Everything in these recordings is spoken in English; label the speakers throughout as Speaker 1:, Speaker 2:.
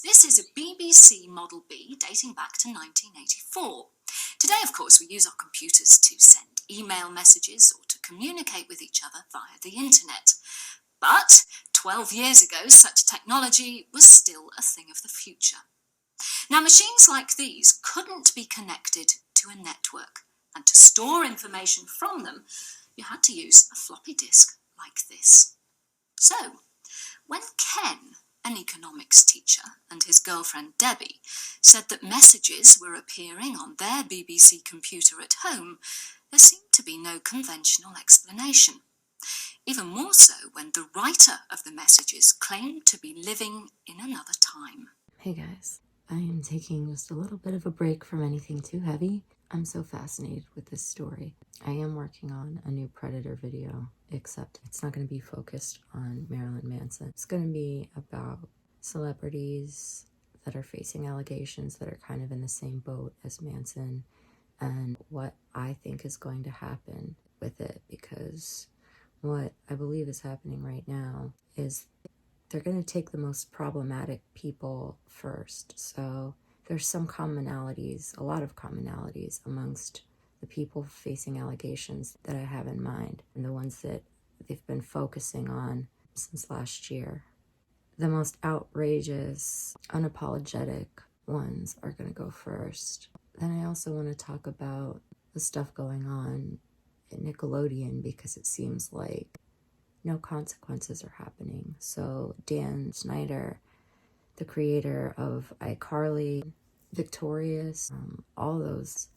Speaker 1: This is a BBC Model B dating back to 1984. Today, of course, we use our computers to send email messages or to communicate with each other via the internet. But 12 years ago, such technology was still a thing of the future. Now, machines like these couldn't be connected to a network, and to store information from them, you had to use a floppy disk like this. So, when Ken, an economics teacher, and his girlfriend Debbie said that messages were appearing on their BBC computer at home, there seemed to be no conventional explanation. Even more so when the writer of the messages claimed to be living in another time.
Speaker 2: Hey guys, I am taking just a little bit of a break from anything too heavy. I'm so fascinated with this story. I am working on a new Predator video, except it's not going to be focused on Marilyn Manson. It's going to be about celebrities that are facing allegations that are kind of in the same boat as Manson, and what I think is going to happen with it, because what I believe is happening right now is they're going to take the most problematic people first. So there's some commonalities, a lot of commonalities amongst the people facing allegations that I have in mind, and the ones that they've been focusing on since last year. The most outrageous, unapologetic ones are going to go first. Then I also want to talk about the stuff going on at Nickelodeon, because it seems like no consequences are happening. So Dan Snyder, the creator of iCarly, Victorious, all those.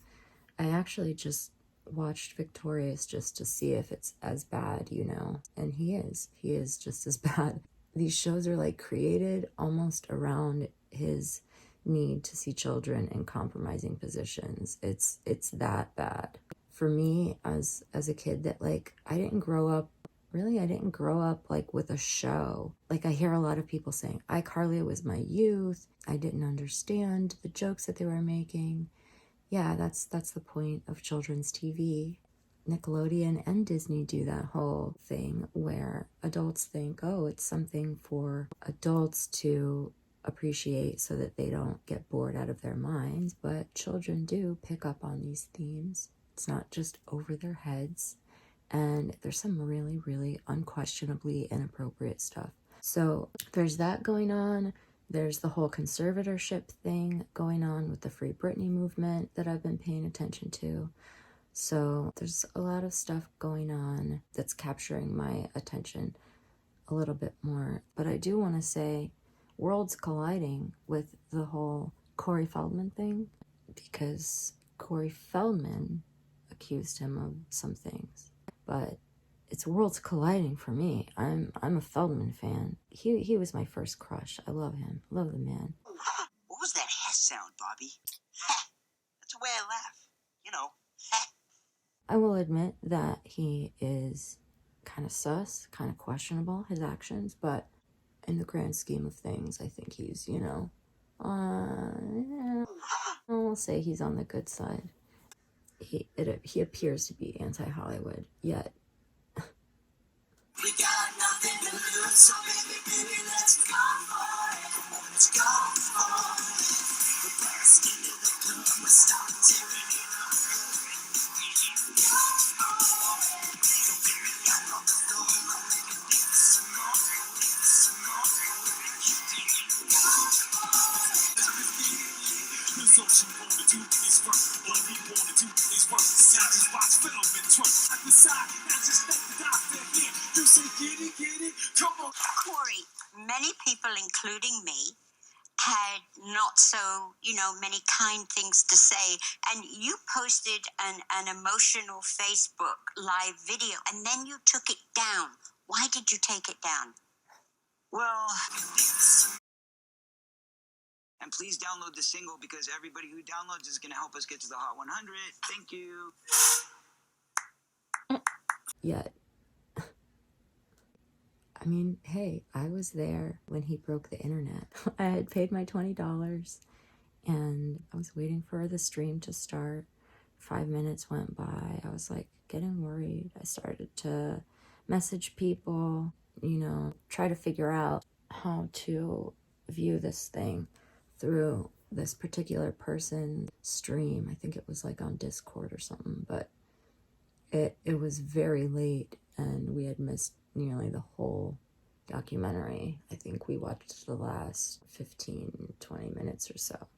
Speaker 2: I actually just watched Victorious just to see if it's as bad, and he is just as bad. These shows are like created almost around his need to see children in compromising positions. It's that bad. For me, as a kid, that I didn't grow up like with a show. Like, I hear a lot of people saying, iCarly was my youth. I didn't understand the jokes that they were making. Yeah, that's the point of children's TV. Nickelodeon and Disney do that whole thing where adults think, oh, it's something for adults to appreciate so that they don't get bored out of their minds. But children do pick up on these themes. It's not just over their heads. And there's some really, really unquestionably inappropriate stuff. So there's that going on. There's the whole conservatorship thing going on with the Free Britney movement that I've been paying attention to. So there's a lot of stuff going on that's capturing my attention a little bit more. But I do want to say worlds colliding with the whole Corey Feldman thing, because Corey Feldman accused him of some things. But it's worlds colliding for me. I'm a Feldman fan. He was my first crush. I love him. Love the man.
Speaker 3: What was that heh sound, Bobby? That's the way I laugh.
Speaker 2: I will admit that he is kind of sus, kind of questionable, his actions, but in the grand scheme of things, I think he's, we'll say he's on the good side. He appears to be anti-Hollywood, yet
Speaker 3: We got nothing to lose, so baby, let's go for it. Let's go for it. The burst into the club, we start tearing it up. Go for it. Don't get me out on the floor, I'll make it dance some more, some more. Go for it. There's ocean wanna do this work, all we wanna do is work. Sound just watch Feldman twerk. I decide, now just let the doctor hear. You say get it, come on. Corey, many people, including me, had not so, many kind things to say. And you posted an emotional Facebook live video, and then you took it down. Why did you take it down? Well, and please download the single, because everybody who downloads is going to help us get to the Hot 100. Thank you.
Speaker 2: yet. I mean, hey, I was there when he broke the internet. I had paid my $20 and I was waiting for the stream to start. 5 minutes went by. I was getting worried. I started to message people, try to figure out how to view this thing through this particular person's stream. I think it was like on Discord or something, but it was very late and we had missed nearly the whole documentary. I think we watched the last 15-20 minutes or so,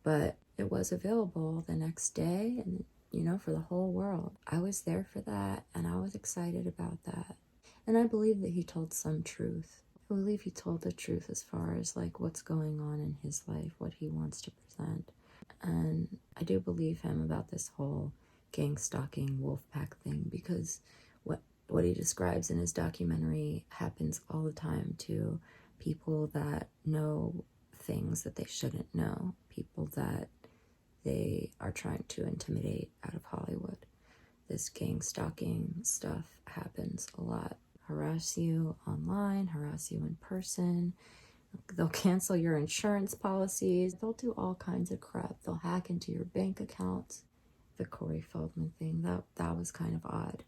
Speaker 2: but it was available the next day, and for the whole world. I was there for that, and I was excited about that, and I believe that he told some truth. I believe he told the truth as far as like what's going on in his life, what he wants to present. And I do believe him about this whole gang stalking wolf pack thing, because what he describes in his documentary happens all the time to people that know things that they shouldn't know, people that they are trying to intimidate out of Hollywood. This gang stalking stuff happens a lot. Harass you online, harass you in person. They'll cancel your insurance policies. They'll do all kinds of crap. They'll hack into your bank accounts. The Corey Feldman thing, that was kind of odd.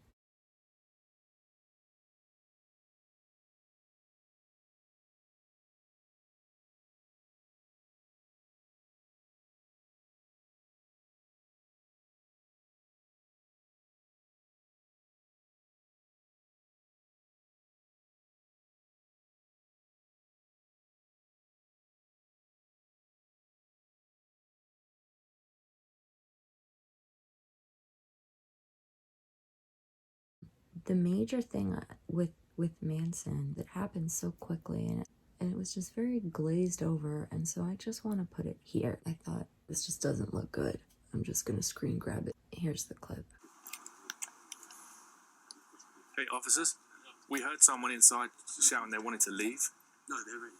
Speaker 2: The major thing with Manson that happened so quickly, and it was just very glazed over, and so I just want to put it here. I thought, this just doesn't look good. I'm just gonna screen grab it. Here's the clip.
Speaker 4: Hey, officers, we heard someone inside shouting they wanted to leave.
Speaker 3: No, they're ready.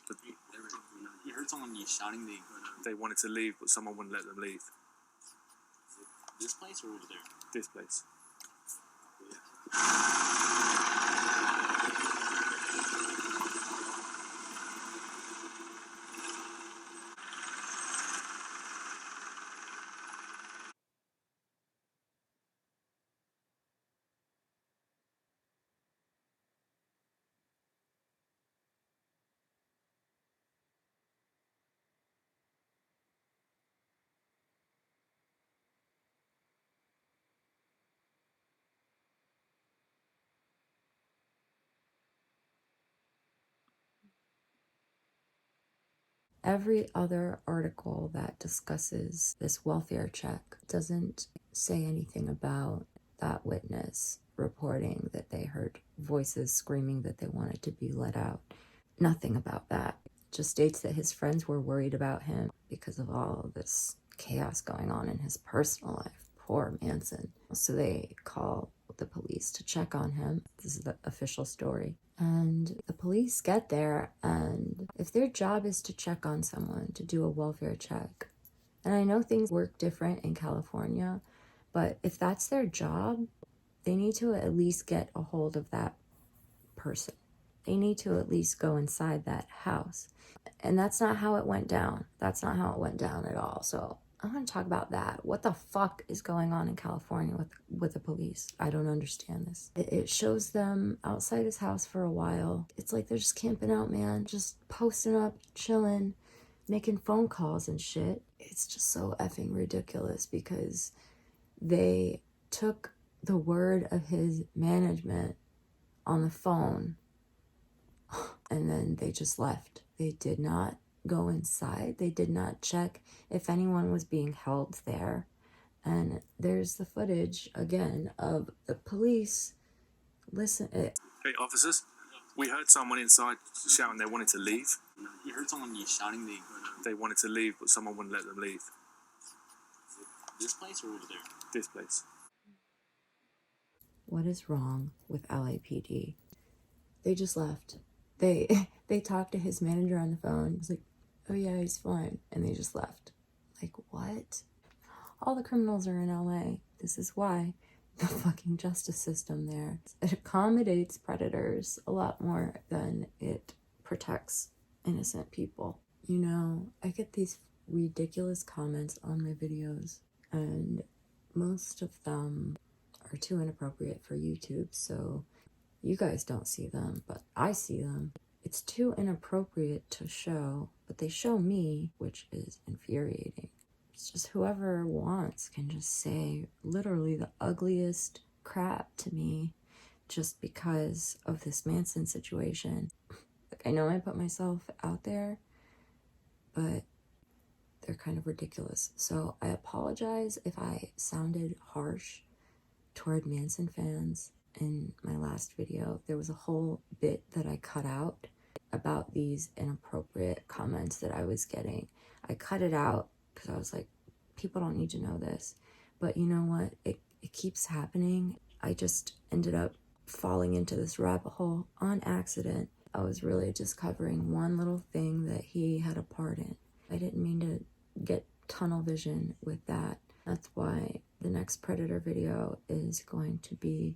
Speaker 4: But
Speaker 3: They're ready. You heard someone shouting
Speaker 4: they wanted to leave, but someone wouldn't let them leave.
Speaker 3: this place or over there?
Speaker 4: This place.
Speaker 2: Every other article that discusses this welfare check doesn't say anything about that witness reporting that they heard voices screaming that they wanted to be let out. Nothing about that. It just states that his friends were worried about him because of all of this chaos going on in his personal life. Poor Manson. So they call the police to check on him. This is the official story. And the police get there, and if their job is to check on someone, to do a welfare check, and I know things work different in California, but if that's their job, they need to at least get a hold of that person. They need to at least go inside that house. And that's not how it went down. That's not how it went down at all. So I want to talk about that. What the fuck is going on in California with the police? I don't understand this. It shows them outside his house for a while. It's like they're just camping out, man. Just posting up, chilling, making phone calls and shit. It's just so effing ridiculous because they took the word of his management on the phone and then they just left. They did not go inside. They did not check if anyone was being held there. And there's the footage again of the police. Listen.
Speaker 4: Hey, officers, we heard someone inside shouting they wanted to leave.
Speaker 3: You heard someone shouting
Speaker 4: they wanted to leave, but someone wouldn't let them leave.
Speaker 3: this place or over there?
Speaker 4: This place.
Speaker 2: What is wrong with LAPD? They just left. They talked to his manager on the phone. He was like, oh yeah, he's fine. And they just left. Like, what? All the criminals are in LA. This is why the fucking justice system there, it accommodates predators a lot more than it protects innocent people. I get these ridiculous comments on my videos, and most of them are too inappropriate for YouTube, so you guys don't see them, but I see them. It's too inappropriate to show, but they show me, which is infuriating. It's just whoever wants can just say literally the ugliest crap to me just because of this Manson situation. Like, I know I put myself out there, but they're kind of ridiculous. So I apologize if I sounded harsh toward Manson fans in my last video. There was a whole bit that I cut out about these inappropriate comments that I was getting. I cut it out because I was like, people don't need to know this. But you know what? It keeps happening. I just ended up falling into this rabbit hole on accident. I was really just covering one little thing that he had a part in. I didn't mean to get tunnel vision with that. That's why the next Predator video is going to be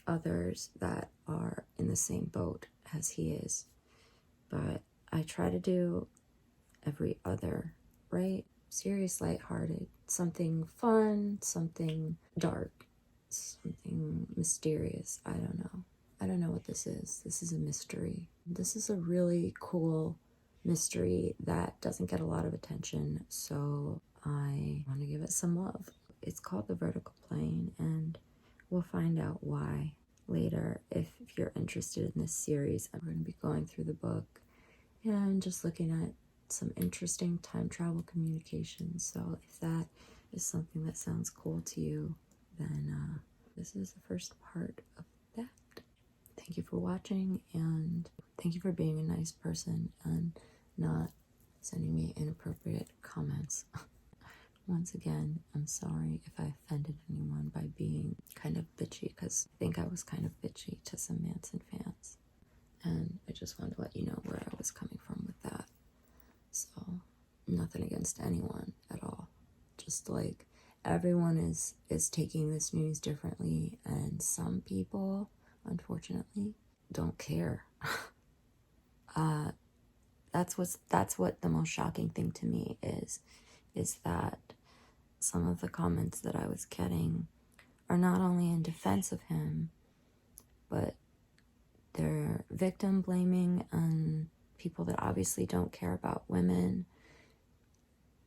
Speaker 2: others that are in the same boat as he is. But I try to do every other, right? Serious, lighthearted, something fun, something dark, something mysterious. I don't know. I don't know what this is. This is a mystery. This is a really cool mystery that doesn't get a lot of attention, so I want to give it some love. It's called The Vertical Plane, and we'll find out why later. If you're interested in this series, I'm going to be going through the book and just looking at some interesting time travel communications. So if that is something that sounds cool to you, then this is the first part of that. Thank you for watching, and thank you for being a nice person and not sending me inappropriate comments. Once again, I'm sorry if I offended anyone by being kind of bitchy, because I think I was kind of bitchy to some Manson fans. And I just wanted to let you know where I was coming from with that. So, nothing against anyone at all. Just like, everyone is taking this news differently, and some people, unfortunately, don't care. That's what the most shocking thing to me is that some of the comments that I was getting are not only in defense of him, but they're victim blaming on people that obviously don't care about women,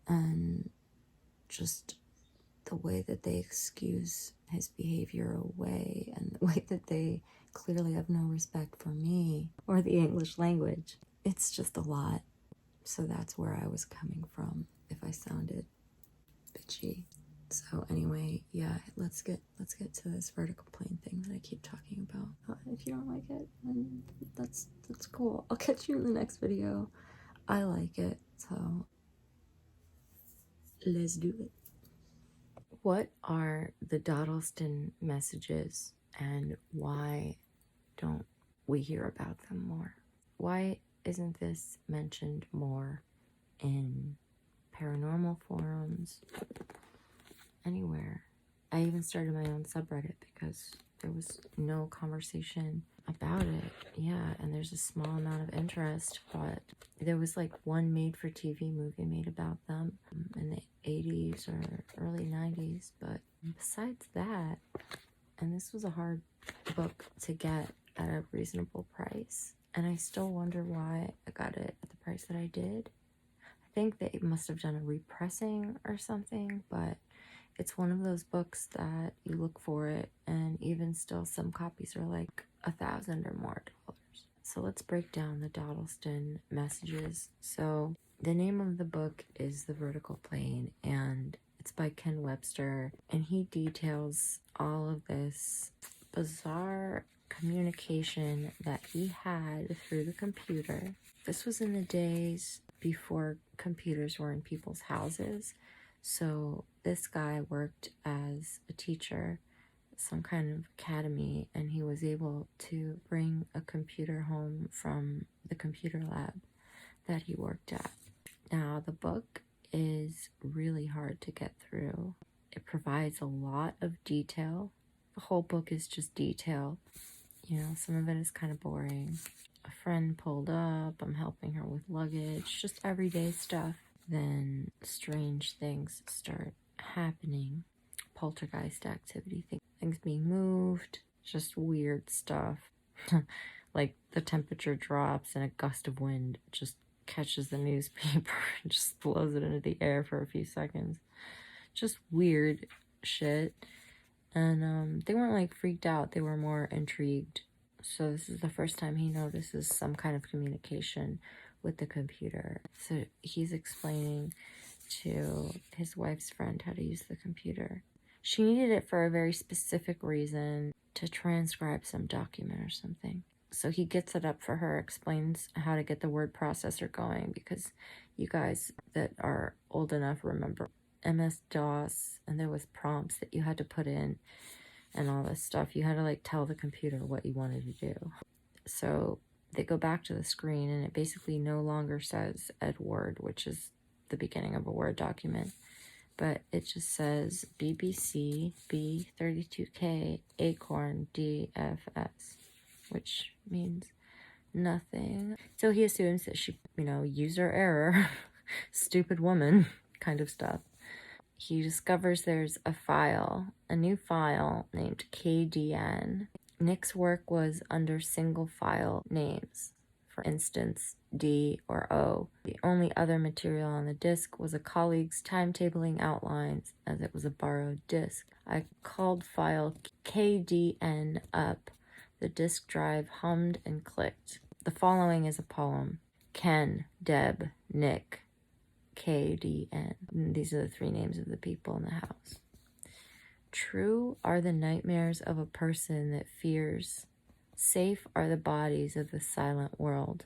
Speaker 2: and just the way that they excuse his behavior away, and the way that they clearly have no respect for me or the English language. It's just a lot. So that's where I was coming from if I sounded bitchy. So anyway, yeah, let's get to this vertical plane thing that I keep talking about. If you don't like it, then that's cool. I'll catch you in the next video. I like it, so let's do it. What are the Dawdleston messages, and why don't we hear about them more? Why isn't this mentioned more in paranormal forums, anywhere? I even started my own subreddit because there was no conversation about it. Yeah, and there's a small amount of interest, but there was like one made-for-TV movie made about them in the 80s or early 90s, but besides that, and this was a hard book to get at a reasonable price, and I still wonder why I got it at the price that I did. I think they must have done a repressing or something, but it's one of those books that you look for it, and even still some copies are like $1,000 or more. So let's break down the Dawdleston messages. So the name of the book is The Vertical Plane, and it's by Ken Webster, and he details all of this bizarre communication that he had through the computer. This was in the days before computers were in people's houses. So this guy worked as a teacher, some kind of academy, and he was able to bring a computer home from the computer lab that he worked at. Now, the book is really hard to get through. It provides a lot of detail. The whole book is just detail. You know, some of it is kind of boring. A friend pulled up, I'm helping her with luggage, just everyday stuff. Then strange things start happening. Poltergeist activity, things being moved, just weird stuff. Like the temperature drops and a gust of wind just catches the newspaper and just blows it into the air for a few seconds. Just weird shit. And they weren't like freaked out, they were more intrigued. So this is the first time he notices some kind of communication with the computer. So he's explaining to his wife's friend how to use the computer. She needed it for a very specific reason, to transcribe some document or something. So he gets it up for her, explains how to get the word processor going, because you guys that are old enough remember MS-DOS, and there was prompts that you had to put in and all this stuff. You had to like tell the computer what you wanted to do. So they go back to the screen and it basically no longer says Edward, which is the beginning of a Word document, but it just says BBC B32K Acorn DFS, which means nothing. So he assumes that she, user error, stupid woman kind of stuff. He discovers there's a new file named KDN. Nick's work was under single file names, for instance, D or O. The only other material on the disk was a colleague's timetabling outlines, as it was a borrowed disk. I called file KDN up. The disk drive hummed and clicked. The following is a poem. Ken, Deb, Nick, KDN. These are the 3 names of the people in the house. True are the nightmares of a person that fears. Safe are the bodies of the silent world.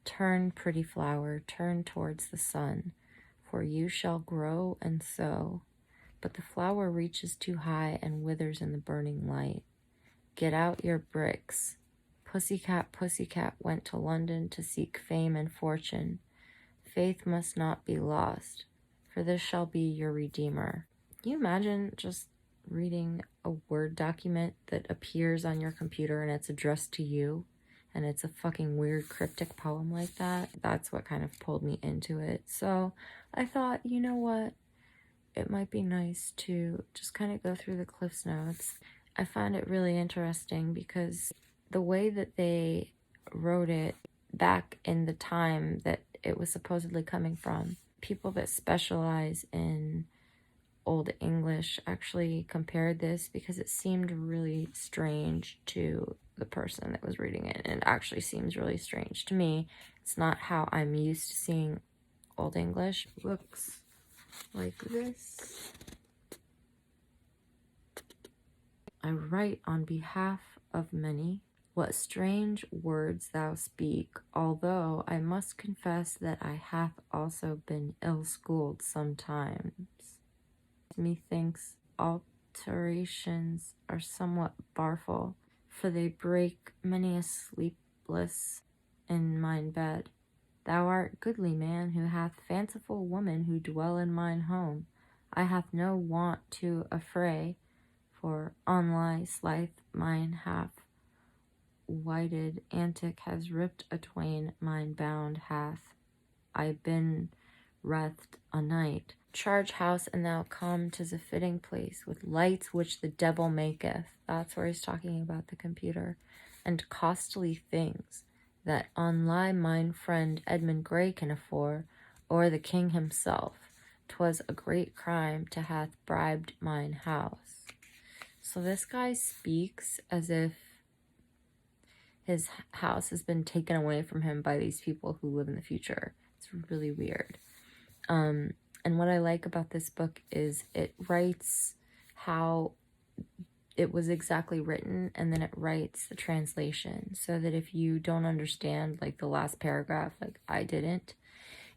Speaker 2: Turn, pretty flower, turn towards the sun, for you shall grow and sow. But the flower reaches too high and withers in the burning light. Get out your bricks. Pussycat, pussycat went to London to seek fame and fortune. Faith must not be lost, for this shall be your redeemer. Can you imagine just reading a Word document that appears on your computer and it's addressed to you, and it's a fucking weird cryptic poem like that? That's what kind of pulled me into it. So I thought, you know what? It might be nice to just kind of go through the Cliff's Notes. I find it really interesting because the way that they wrote it back in the time that it was supposedly coming from, people that specialize in Old English actually compared this because it seemed really strange to the person that was reading it, and it actually seems really strange to me. It's not how I'm used to seeing Old English. It looks like this. I write on behalf of many. What strange words thou speak, although I must confess that I hath also been ill-schooled sometimes. Methinks alterations are somewhat barful, for they break many a sleepless in mine bed. Thou art goodly man who hath fanciful woman who dwell in mine home. I have no want to affray, for on lie slithe mine half whited antic has ripped atwain mine bound hath. I been wrethed a night. Charge house and thou come, 'tis a fitting place, with lights which the devil maketh. That's where he's talking about the computer. And costly things, that on lie mine friend Edmund Gray can afford, or the king himself. 'Twas a great crime to hath bribed mine house. So this guy speaks as if his house has been taken away from him by these people who live in the future. It's really weird. And what I like about this book is it writes how it was exactly written, and then it writes the translation, so that if you don't understand like the last paragraph, like I didn't,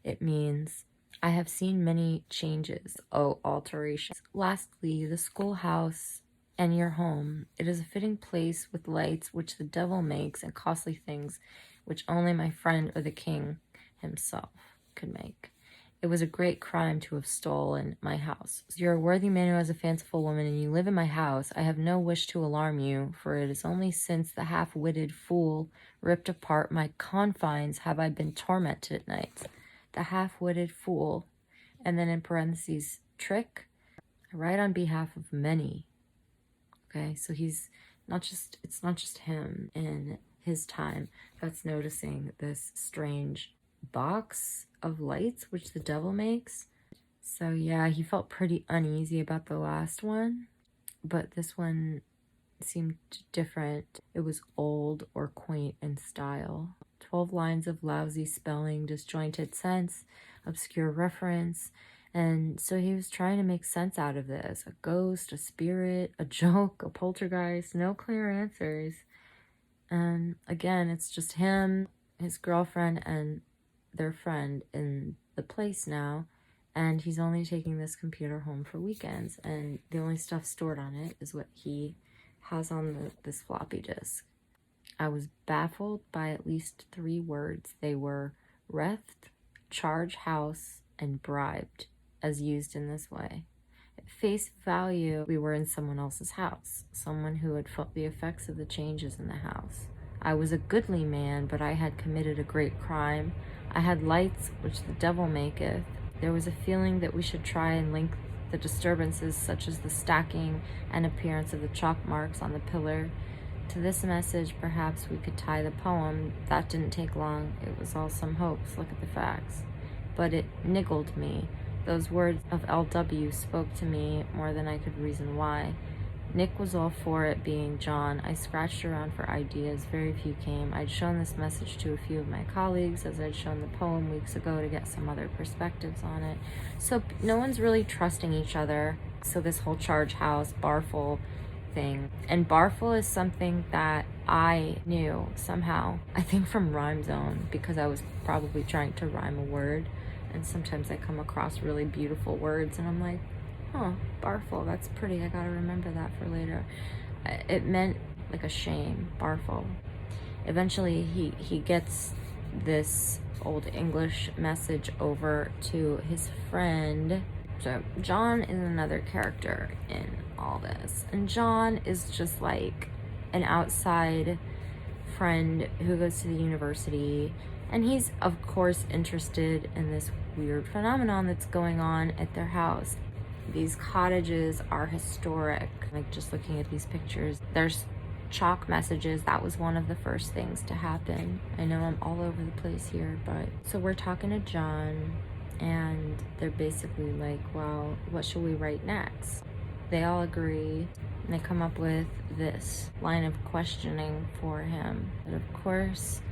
Speaker 2: it means I have seen many changes, alterations. Lastly, the schoolhouse and your home. It is a fitting place with lights which the devil makes, and costly things which only my friend or the king himself could make. It was a great crime to have stolen my house. You're a worthy man who has a fanciful woman, and you live in my house. I have no wish to alarm you, for it is only since the half-witted fool ripped apart my confines have I been tormented at night. The half-witted fool, and then in parentheses, trick. I write on behalf of many. Okay, so it's not just him, and his time that's noticing this strange box of lights which the devil makes. So yeah, he felt pretty uneasy about the last one, but this one seemed different. It was old or quaint in style. 12 lines of lousy spelling, disjointed sense, obscure reference. And so he was trying to make sense out of this. A ghost, a spirit, a joke, a poltergeist, no clear answers. And again, it's just him, his girlfriend, and their friend in the place now. And he's only taking this computer home for weekends. And the only stuff stored on it is what he has on this floppy disk. I was baffled by at least 3 words. They were refed, charge house, and bribed, as used in this way. At face value, we were in someone else's house, someone who had felt the effects of the changes in the house. I was a goodly man, but I had committed a great crime. I had lights which the devil maketh. There was a feeling that we should try and link the disturbances, such as the stacking and appearance of the chalk marks on the pillar. To this message, perhaps we could tie the poem. That didn't take long. It was all some hopes. Look at the facts. But it niggled me. Those words of LW spoke to me more than I could reason why. Nick was all for it being John. I scratched around for ideas. Very few came. I'd shown this message to a few of my colleagues, as I'd shown the poem weeks ago, to get some other perspectives on it. So no one's really trusting each other. So this whole charge house, Barful thing. And Barful is something that I knew somehow, I think from Rhyme Zone, because I was probably trying to rhyme a word. And sometimes I come across really beautiful words and I'm like, oh, Barful, that's pretty. I gotta remember that for later. It meant like a shame, Barful. Eventually he gets this old English message over to his friend. So John is another character in all this. And John is just like an outside friend who goes to the university. And he's, of course, interested in this weird phenomenon that's going on at their house. These cottages are historic. Like, just looking at these pictures, there's chalk messages. That was one of the first things to happen. I know I'm all over the place here, but so we're talking to John, and they're basically like, well, what should we write next? They all agree, and they come up with this line of questioning for him. But of course,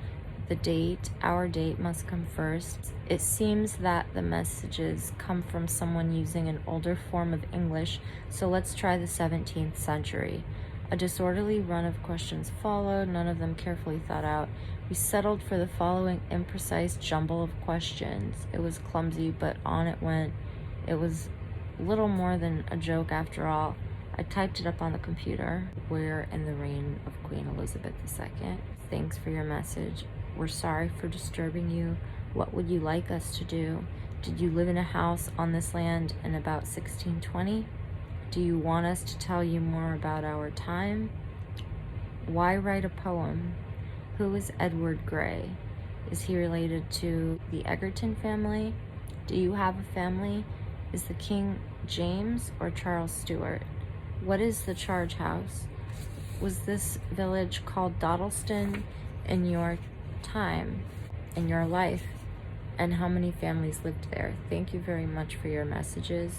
Speaker 2: the date, our date, must come first. It seems that the messages come from someone using an older form of English, so let's try the 17th century. A disorderly run of questions followed, none of them carefully thought out. We settled for the following imprecise jumble of questions. It was clumsy, but on it went. It was little more than a joke after all. I typed it up on the computer. Where in the reign of Queen Elizabeth II? Thanks for your message. We're sorry for disturbing you. What would you like us to do? Did you live in a house on this land in about 1620? Do you want us to tell you more about our time? Why write a poem? Who is Edward Grey? Is he related to the Egerton family? Do you have a family? Is the King James or Charles Stuart? What is the charge house? Was this village called Dawdleston in your time, in your life? And how many families lived there? Thank you very much for your messages.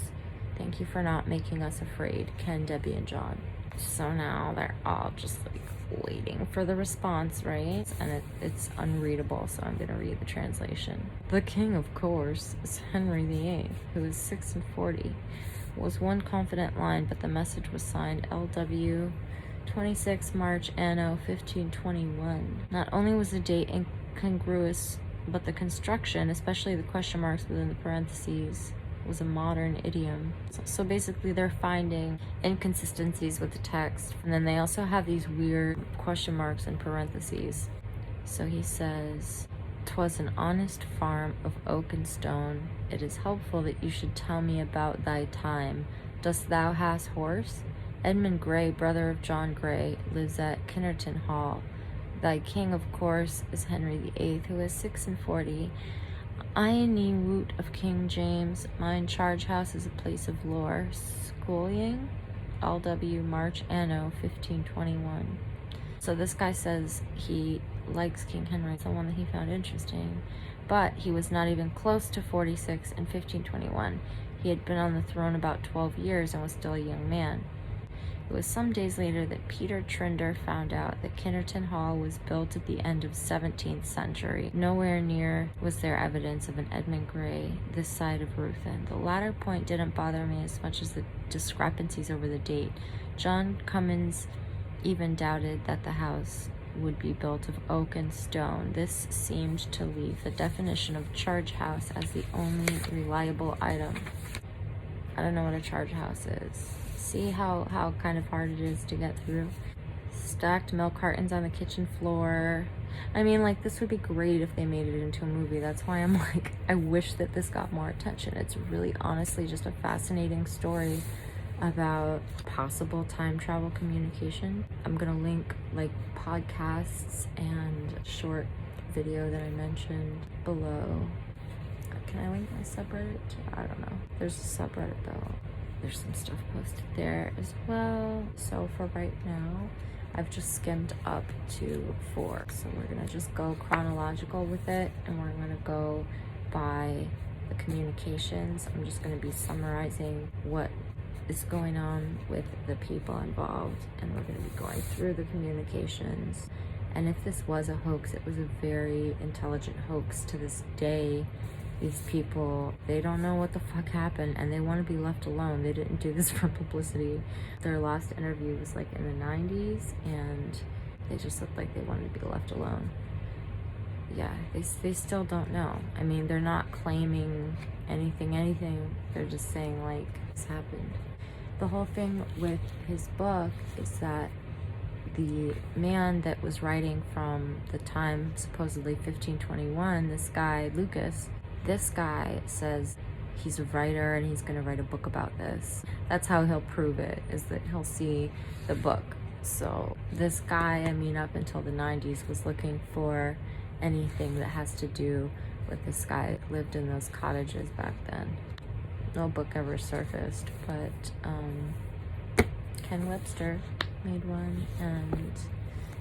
Speaker 2: Thank you for not making us afraid. Ken, Debbie, and John. So now they're all just like waiting for the response, right? And it's unreadable, so I'm gonna read the translation. The king, of course, is Henry VIII, who is 6 and 40. Was one confident line, but the message was signed LW 26 March Anno 1521. Not only was the date incongruous, but the construction, especially the question marks within the parentheses, was a modern idiom. So basically they're finding inconsistencies with the text, and then they also have these weird question marks in parentheses. So he says, "'Twas an honest farm of oak and stone. It is helpful that you should tell me about thy time. Dost thou hast horse? Edmund Grey, brother of John Grey, lives at Kinnerton Hall. Thy king, of course, is Henry VIII, who is 6 and 40. I nie woot of King James. Mine charge house is a place of lore. Schooling, LW March Anno 1521. So this guy says he likes King Henry, someone that he found interesting, but he was not even close to 46 in 1521. He had been on the throne about 12 years and was still a young man. It was some days later that Peter Trinder found out that Kinnerton Hall was built at the end of 17th century. Nowhere near was there evidence of an Edmund Gray this side of Ruthin. The latter point didn't bother me as much as the discrepancies over the date. John Cummins even doubted that the house would be built of oak and stone. This seemed to leave the definition of charge house as the only reliable item. I don't know what a charge house is. See how kind of hard it is to get through? Stacked milk cartons on the kitchen floor. I mean, like, this would be great if they made it into a movie. That's why I'm like, I wish that this got more attention. It's really honestly just a fascinating story about possible time travel communication. I'm gonna link like podcasts and short video that I mentioned below. Can I link my subreddit? I don't know. There's a subreddit though. There's some stuff posted there as well. So for right now, I've just skimmed up to 4. So we're gonna just go chronological with it, and we're gonna go by the communications. I'm just gonna be summarizing what is going on with the people involved, and we're going to be going through the communications. And if this was a hoax, it was a very intelligent hoax. To this day, these people, they don't know what the fuck happened, and they want to be left alone. They didn't do this for publicity. Their last interview was like in the 90s, and they just looked like they wanted to be left alone. Yeah, they still don't know. I mean, they're not claiming anything. They're just saying like, this happened. The whole thing with his book is that the man that was writing from the time, supposedly 1521, this guy, Lucas, this guy says he's a writer and he's going to write a book about this. That's how he'll prove it, is that he'll see the book. So this guy, I mean, up until the 90s was looking for anything that has to do with this guy that lived in those cottages back then. No book ever surfaced, but Ken Webster made one, and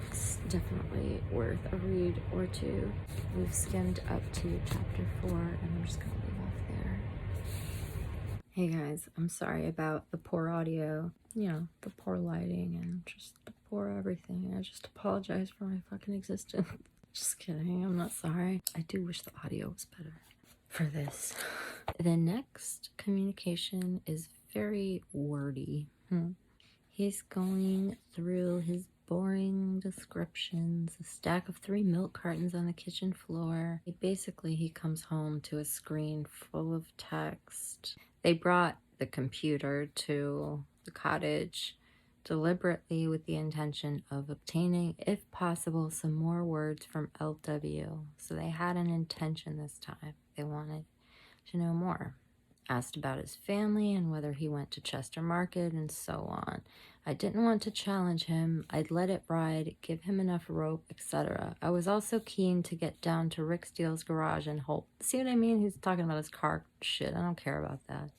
Speaker 2: it's definitely worth a read or two. We've skimmed up to chapter 4, and I'm just gonna leave off there. Hey guys, I'm sorry about the poor audio, you know, the poor lighting, and just the poor everything. I just apologize for my fucking existence. Just kidding, I'm not sorry. I do wish the audio was better for this. The next communication is very wordy. He's going through his boring descriptions, a stack of 3 milk cartons on the kitchen floor. He comes home to a screen full of text. They brought the computer to the cottage deliberately with the intention of obtaining, if possible, some more words from LW. So they had an intention this time. They wanted to know more. Asked about his family and whether he went to Chester Market and so on. I didn't want to challenge him. I'd let it ride, give him enough rope, etc. I was also keen to get down to Rick Steele's garage and Holt. See what I mean? He's talking about his car shit. I don't care about that.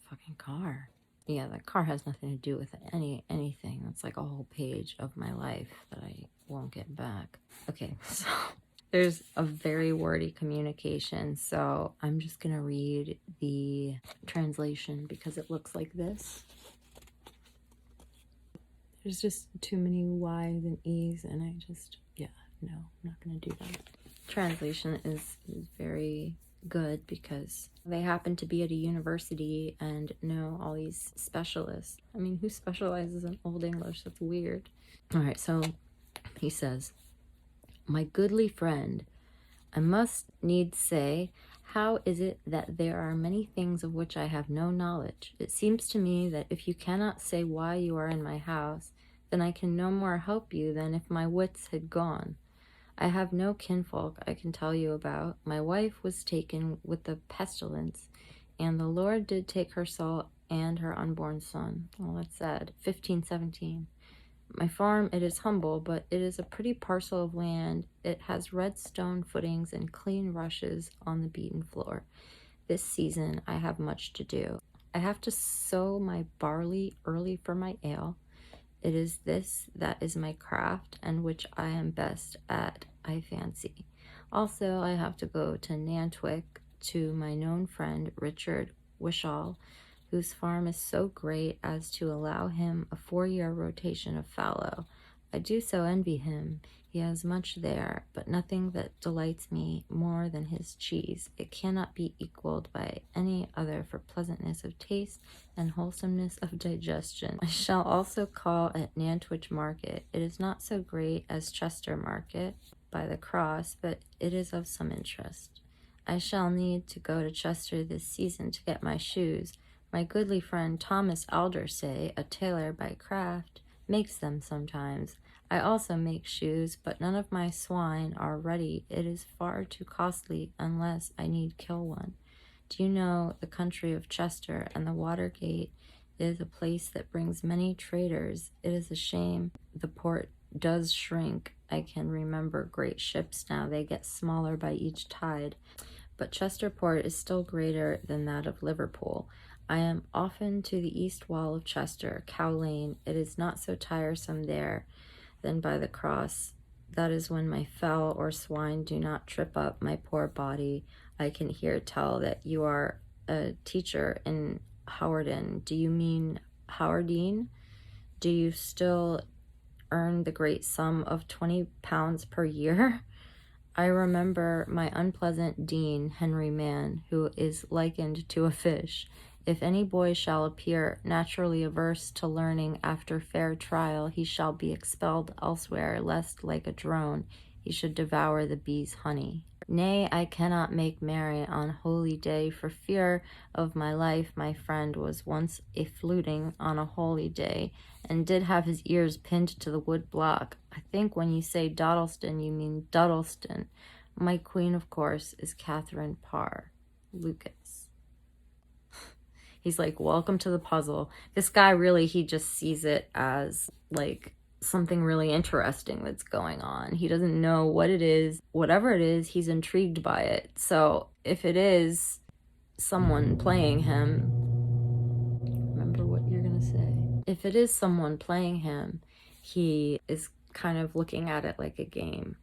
Speaker 2: Fucking car. Yeah, that car has nothing to do with anything. That's like a whole page of my life that I won't get back. Okay, so there's a very wordy communication, so I'm just gonna read the translation because it looks like this. There's just too many Y's and E's, and I'm not gonna do that. Translation is very good because they happen to be at a university and know all these specialists. I mean, who specializes in Old English? That's weird. All right, so he says, "My goodly friend, I must needs say, how is it that there are many things of which I have no knowledge? It seems to me that if you cannot say why you are in my house, then I can no more help you than if my wits had gone. I have no kinfolk I can tell you about. My wife was taken with the pestilence, and the Lord did take her soul and her unborn son." Well, that's sad. 1517. "My farm, it is humble, but it is a pretty parcel of land. It has red stone footings and clean rushes on the beaten floor. This season I have much to do. I have to sow my barley early for my ale, It is this that is my craft, and which I am best at, I fancy. Also, I have to go to Nantwich to my known friend Richard Wishall, whose farm is so great as to allow him a 4-year rotation of fallow. I do so envy him. He has much there, but nothing that delights me more than his cheese. It cannot be equaled by any other for pleasantness of taste and wholesomeness of digestion. I shall also call at Nantwich Market. It is not so great as Chester Market by the cross, but it is of some interest. I shall need to go to Chester this season to get my shoes. My goodly friend Thomas Aldersay, a tailor by craft, makes them sometimes. I also make shoes, but none of my swine are ready. It is far too costly unless I need kill one. Do you know the country of Chester and the Watergate is a place that brings many traders. It is a shame the port does shrink. I can remember great ships now. They get smaller by each tide. But Chester Port is still greater than that of Liverpool. I am often to the east wall of Chester, Cow Lane. It is not so tiresome there than by the cross. That is when my fowl or swine do not trip up my poor body. I can here tell that you are a teacher in Hawarden. Do you mean Howardine? Do you still earn the great sum of £20 per year? I remember my unpleasant dean, Henry Mann, who is likened to a fish. If any boy shall appear naturally averse to learning after fair trial, he shall be expelled elsewhere, lest, like a drone, he should devour the bee's honey. Nay, I cannot make merry on holy day for fear of my life. My friend was once a fluting on a holy day, and did have his ears pinned to the wood block. I think when you say Dodleston, you mean Duddleston. My queen, of course, is Catherine Parr. Lucas. He's like, welcome to the puzzle. This guy really, he just sees it as like something really interesting that's going on. He doesn't know what it is. Whatever it is, he's intrigued by it. So if it is someone playing him, remember what you're gonna say. If it is someone playing him, he is kind of looking at it like a game.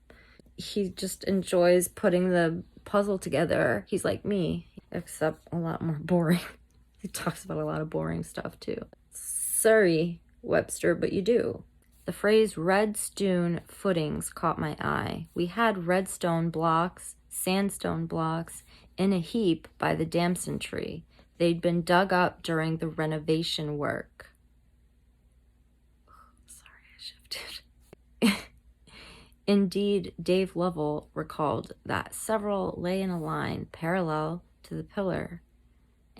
Speaker 2: He just enjoys putting the puzzle together. He's like me, except a lot more boring. He talks about a lot of boring stuff too. Sorry, Webster, but you do. The phrase red stone footings caught my eye. We had redstone blocks, sandstone blocks, in a heap by the damson tree. They'd been dug up during the renovation work. Sorry, I shifted. Indeed, Dave Lovell recalled that several lay in a line parallel to the pillar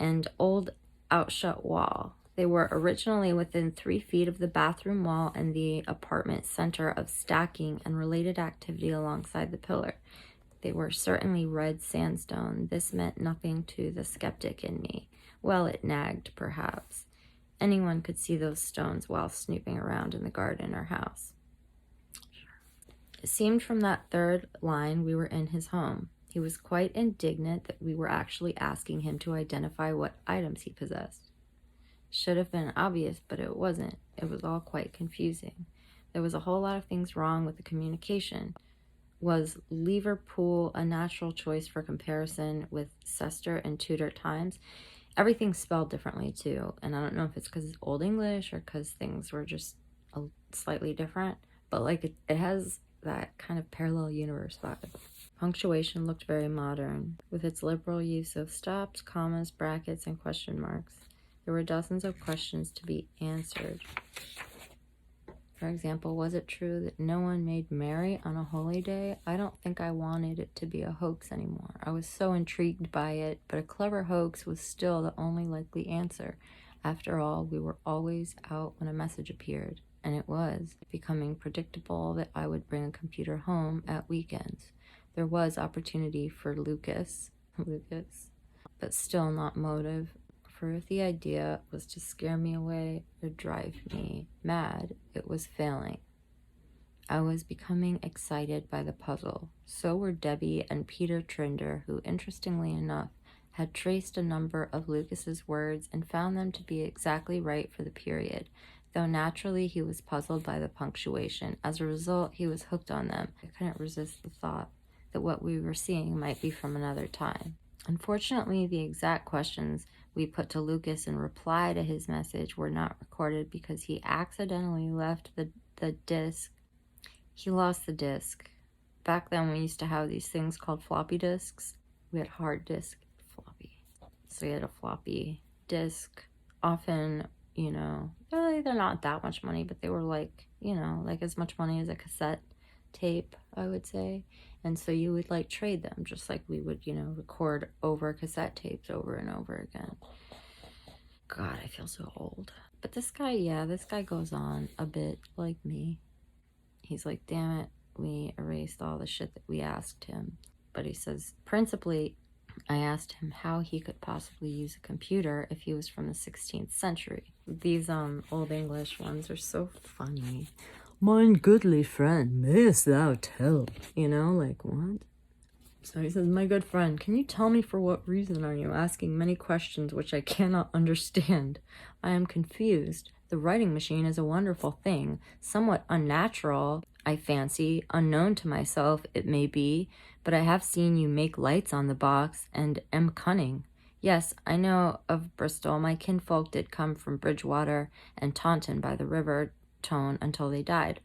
Speaker 2: and old outshut wall. They were originally within 3 feet of the bathroom wall and the apartment center of stacking and related activity alongside the pillar. They were certainly red sandstone. This meant nothing to the skeptic in me. Well, it nagged, perhaps. Anyone could see those stones while snooping around in the garden or house. It seemed from that third line we were in his home. He was quite indignant that we were actually asking him to identify what items he possessed. Should have been obvious, but it wasn't. It was all quite confusing. There was a whole lot of things wrong with the communication. Was Liverpool a natural choice for comparison with Cester and Tudor times? Everything's spelled differently too, and I don't know if it's because it's Old English or because things were just slightly different, but like it has that kind of parallel universe vibe. Punctuation looked very modern, with its liberal use of stops, commas, brackets, and question marks. There were dozens of questions to be answered. For example, was it true that no one made merry on a holy day? I don't think I wanted it to be a hoax anymore. I was so intrigued by it, but a clever hoax was still the only likely answer. After all, we were always out when a message appeared, and it was becoming predictable that I would bring a computer home at weekends. There was opportunity for Lucas, but still not motive. For if the idea was to scare me away or drive me mad, it was failing. I was becoming excited by the puzzle. So were Debbie and Peter Trinder, who, interestingly enough, had traced a number of Lucas's words and found them to be exactly right for the period. though naturally he was puzzled by the punctuation. As a result, he was hooked on them. I couldn't resist the thought that what we were seeing might be from another time. Unfortunately, the exact questions we put to Lucas in reply to his message were not recorded because he accidentally left the disc. He lost the disc. Back then, we used to have these things called floppy disks. We had hard disk, floppy. So we had a floppy disk. Often, you know, really they're not that much money, but they were like, you know, like as much money as a cassette tape, I would say. And so you would like trade them, just like we would, you know, record over cassette tapes over and over again. God, I feel so old. But this guy, yeah, this guy goes on a bit like me. He's like, damn it, we erased all the shit that we asked him. But he says, principally, I asked him how he could possibly use a computer if he was from the 16th century. These Old English ones are so funny. Mine goodly friend, mayest thou tell? You know, like, what? So he says, my good friend, can you tell me for what reason are you asking many questions which I cannot understand? I am confused. The writing machine is a wonderful thing, somewhat unnatural, I fancy, unknown to myself, it may be, but I have seen you make lights on the box, and am cunning. Yes, I know of Bristol. My kinfolk did come from Bridgewater and Taunton by the river Tone until they died.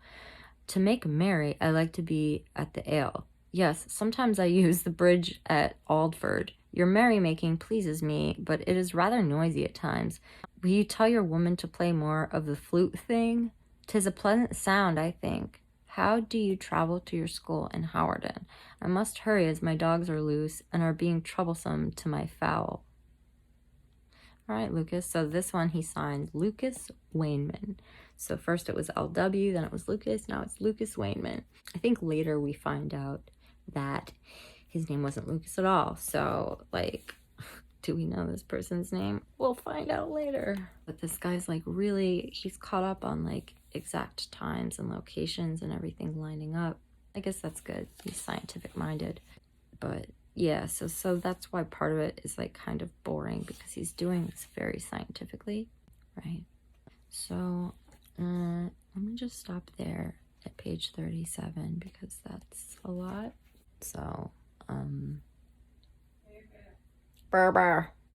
Speaker 2: To make merry, I like to be at the ale. Yes, sometimes I use the bridge at Aldford. Your merrymaking pleases me, but it is rather noisy at times. Will you tell your woman to play more of the flute thing? 'Tis a pleasant sound, I think. How do you travel to your school in Hawarden? I must hurry as my dogs are loose and are being troublesome to my fowl. All right, Lucas. So this one he signed Lucas Wainman. So first it was LW, then it was Lucas, now it's Lucas Wainman. I think later we find out that his name wasn't Lucas at all. So, like, do we know this person's name? We'll find out later. But this guy's like really, he's caught up on like exact times and locations and everything lining up. I guess that's good. He's scientific minded. But yeah, so that's why part of it is like kind of boring because he's doing this very scientifically, right? So let me just stop there at page 37 because that's a lot. So, Burr.